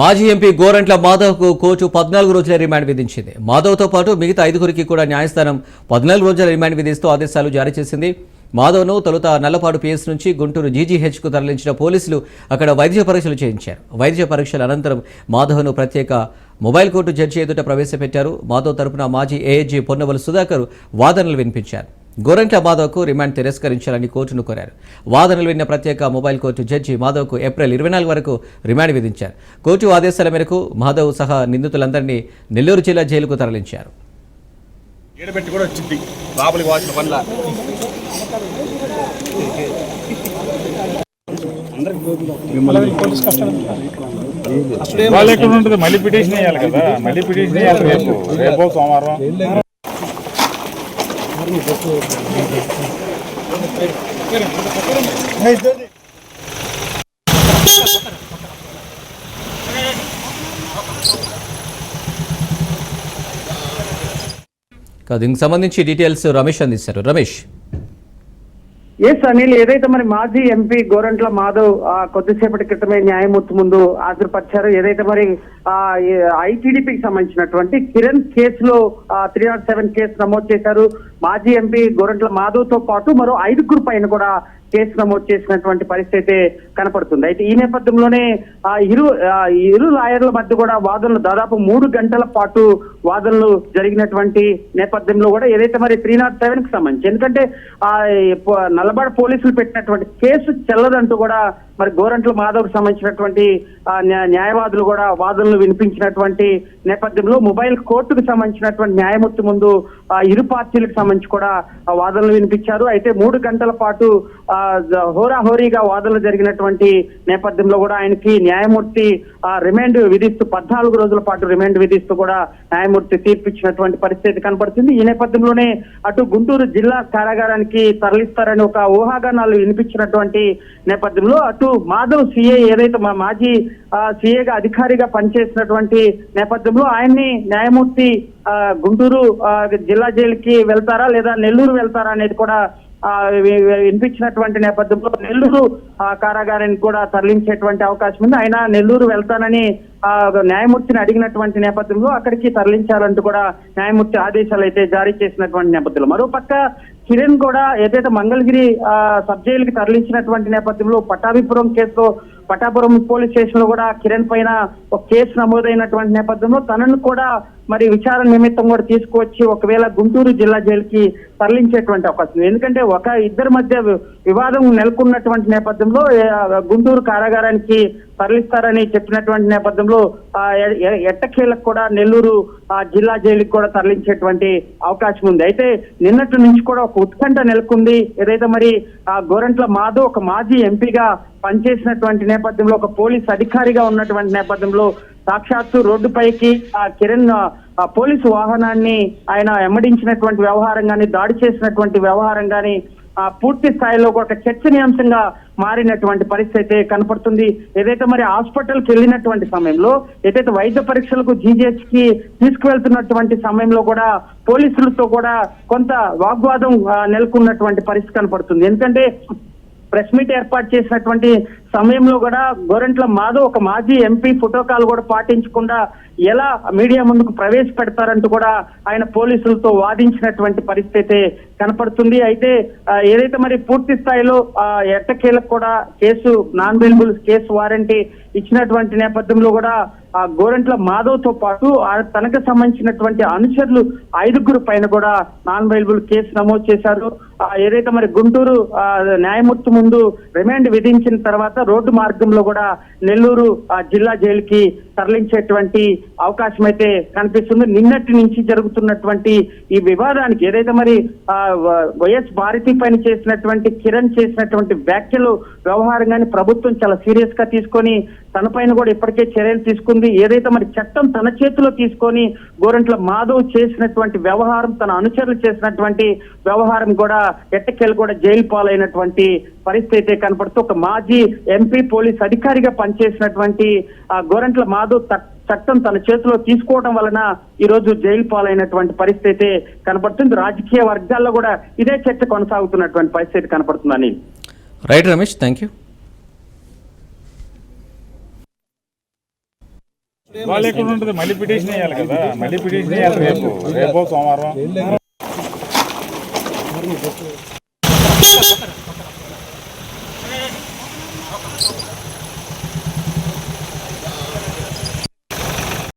మాజీ MP Gorantla మాధవ్కు court 14 రోజుల remand విధించింది. మాధవ్తో పాటు మిగతా 5గురికి కూడా న్యాయస్థానం 14 రోజుల రిమాండ్ విధిస్తూ ఆదేశాలు జారీ చేసింది. మాధవ్ను తొలుత నల్లపాడు పిఎస్ నుంచి గుంటూరు జీజీహెచ్కు తరలించిన పోలీసులు అక్కడ వైద్య పరీక్షలు చేయించారు. వైద్య పరీక్షల అనంతరం మాధవ్ను ప్రత్యేక మొబైల్ కోర్టు జడ్జి ఎదుట ప్రవేశపెట్టారు. మాధవ్ తరపున మాజీ ఏఏజీ పొన్నవలు సుధాకర్ వాదనలు వినిపించారు. గోరంట్ల మాధవ్కు రిమాండ్ తిరస్కరించాలని కోర్టును కోరారు. వాదనలు విన్న ప్రత్యేక మొబైల్ కోర్టు జడ్జి మాధవ్కు ఏప్రిల్ 24 వరకు రిమాండ్ విధించారు. కోర్టు ఆదేశాల మేరకు మాధవ్ సహా నిందితులందరినీ నెల్లూరు జిల్లా జైలుకు తరలించారు. మళ్ళీ పిటిషన్ వేయాలి కదా, మళ్ళీ పిటిషన్ వేయాలి రేపు సోమవారం. దీనికి సంబంధించి డీటెయిల్స్ రమేష్ అందిస్తారు. రమేష్. ఎస్ అనిల్, ఏదైతే మరి మాజీ ఎంపీ గోరంట్ల మాధవ్ కొద్దిసేపటి క్రితమే న్యాయమూర్తి ముందు హాజరుపరిచారు. ఏదైతే మరి ఐటీడీపీకి సంబంధించినటువంటి కిరణ్ కేసులో 307 కేసు నమోదు చేశారు. మాజీ ఎంపీ గోరంట్ల మాధవ్ తో పాటు మరో 5గురు పైన కూడా కేసు నమోదు చేసినటువంటి పరిస్థితి కనపడుతుంది. అయితే ఈ నేపథ్యంలోనే ఇరు లాయర్ల మధ్య కూడా వాదనలు దాదాపు 3 గంటల పాటు వాదనలు జరిగినటువంటి నేపథ్యంలో కూడా ఏదైతే మరి 307 కి సంబంధించి, ఎందుకంటే నల్లబాడు పోలీసులు పెట్టినటువంటి కేసు చెల్లదంటూ కూడా మరి గోరంట్ల మాధవ్కి సంబంధించినటువంటి న్యాయవాదులు కూడా వాదనలు వినిపించినటువంటి నేపథ్యంలో మొబైల్ కోర్టుకు సంబంధించినటువంటి న్యాయమూర్తి ముందు ఇరు పార్టీలకు సంబంధించి కూడా వాదనలు వినిపించారు. అయితే 3 గంటల పాటు హోరాహోరీగా వాదనలు జరిగినటువంటి నేపథ్యంలో కూడా ఆయనకి న్యాయమూర్తి రిమాండ్ విధిస్తూ 14 రోజుల పాటు రిమాండ్ విధిస్తూ కూడా న్యాయమూర్తి తీర్పిచ్చినటువంటి పరిస్థితి కనపడుతుంది. ఈ నేపథ్యంలోనే అటు గుంటూరు జిల్లా కారాగారానికి తరలిస్తారని ఒక ఊహాగానాలు వినిపించినటువంటి నేపథ్యంలో అటు మాధవ్ సిఏ ఏదైతే మాజీ సిఏగా అధికారిగా పనిచేసినటువంటి నేపథ్యంలో ఆయన్ని న్యాయమూర్తి గుంటూరు జిల్లా జైలుకి వెళ్తారా లేదా నెల్లూరు వెళ్తారా అనేది కూడా వినిపించినటువంటి నేపథ్యంలో నెల్లూరు కారాగారానికి కూడా తరలించేటువంటి అవకాశం ఉంది. ఆయన నెల్లూరు వెళ్తానని న్యాయమూర్తిని అడిగినటువంటి నేపథ్యంలో అక్కడికి తరలించాలంటూ కూడా న్యాయమూర్తి ఆదేశాలు అయితే జారీ చేసినటువంటి నేపథ్యంలో మరోపక్క కిరణ్ కూడా ఏదైతే మంగళగిరి సబ్ జైలుకి తరలించినటువంటి నేపథ్యంలో పట్టాభిపురం కేసులో పట్టాపురం పోలీస్ స్టేషన్ లో కూడా కిరణ్ పైన ఒక కేసు నమోదైనటువంటి నేపథ్యంలో తనను కూడా మరి విచారణ నిమిత్తం కూడా తీసుకువచ్చి ఒకవేళ గుంటూరు జిల్లా జైలుకి తరలించేటువంటి అవకాశం. ఎందుకంటే ఇద్దరి మధ్య వివాదం నెలకొన్నటువంటి నేపథ్యంలో గుంటూరు కారాగారానికి తరలిస్తారని చెప్పినటువంటి నేపథ్యంలో ఎట్టకేలకు కూడా నెల్లూరు జిల్లా జైలుకి కూడా తరలించేటువంటి అవకాశం ఉంది. అయితే నిన్నటి నుంచి కూడా ఒక ఉత్కంఠ నెలకొంది. ఏదైతే మరి గోరంట్ల మాధవ్ ఒక మాజీ ఎంపీగా పనిచేసినటువంటి నేపథ్యంలో ఒక పోలీస్ అధికారిగా ఉన్నటువంటి నేపథ్యంలో సాక్షాత్తు రోడ్డుపైకి కిరణ్ పోలీసు వాహనాన్ని ఆయన ఎమ్మడించినటువంటి వ్యవహారం కానీ దాడి చేసినటువంటి వ్యవహారం కానీ పూర్తి స్థాయిలో ఒక చర్చనీయాంశంగా మారినటువంటి పరిస్థితి కనపడుతుంది. ఏదైతే మరి హాస్పిటల్కి వెళ్ళినటువంటి సమయంలో ఏదైతే వైద్య పరీక్షలకు జీజీహెచ్ కి తీసుకువెళ్తున్నటువంటి సమయంలో కూడా పోలీసులతో కూడా కొంత వాగ్వాదం నెలకొన్నటువంటి పరిస్థితి కనపడుతుంది. ఎందుకంటే ప్రెస్ మీట్ ఏర్పాటు చేసినటువంటి సమయంలో కూడా గోరంట్ల మాధవ్ ఒక మాజీ ఎంపీ ఫోటోకాల్ కూడా పాటించకుండా ఎలా మీడియా ముందుకు ప్రవేశపెడతారంటూ కూడా ఆయన పోలీసులతో వాదించినటువంటి పరిస్థితి కనపడుతుంది. అయితే ఏదైతే మరి పూర్తి స్థాయిలో ఎట్టకేలకు కూడా case non available case warranty ఇచ్చినటువంటి నేపథ్యంలో కూడా గోరంట్ల మాధవ్ తో పాటు తనకు సంబంధించినటువంటి అనుచరులు 5గురు పైన కూడా నాన్ అవైలబుల్ కేసు నమోదు చేశారు. ఏదైతే మరి గుంటూరు న్యాయమూర్తి ముందు రిమాండ్ విధించిన తర్వాత రోడ్డు మార్గంలో కూడా నెల్లూరు జిల్లా జైలుకి తరలించేటువంటి అవకాశం అయితే కనిపిస్తుంది. నిన్నటి నుంచి జరుగుతున్నటువంటి ఈ వివాదానికి ఏదైతే మరి వైఎస్ భారతి పైన చేసినటువంటి కిరణ్ చేసినటువంటి వ్యాఖ్యలు వ్యవహారం కానీ ప్రభుత్వం చాలా సీరియస్ గా తీసుకొని తన పైన కూడా ఇప్పటికే చర్యలు తీసుకుంది. ఏదైతే మరి చట్టం తన చేతిలో తీసుకొని గోరంట్ల మాధవ్ చేసినటువంటి వ్యవహారం తన అనుచరులు చేసినటువంటి వ్యవహారం కూడా ఎట్టకేలు కూడా జైలు పాలైనటువంటి పరిస్థితి కనపడుతూ ఒక మాజీ ఎంపీ పోలీస్ అధికారిగా పనిచేసినటువంటి గోరంట్ల మాధవ్ చట్టం తన చేతిలో తీసుకోవడం వలన ఈ రోజు జైలు పాలైనటువంటి పరిస్థితి కనపడుతుంది. రాజకీయ వర్గాల్లో కూడా ఇదే చర్చ కొనసాగుతున్నటువంటి పరిస్థితి కనపడుతుందని. Right Ramesh, thank you. వాళ్ళు ఎక్కడ ఉంటుంది, మళ్ళీ పిటిషన్ వేయాలి కదా, మళ్ళీ పిటిషన్ వేయాలి రేపు సోమవారం.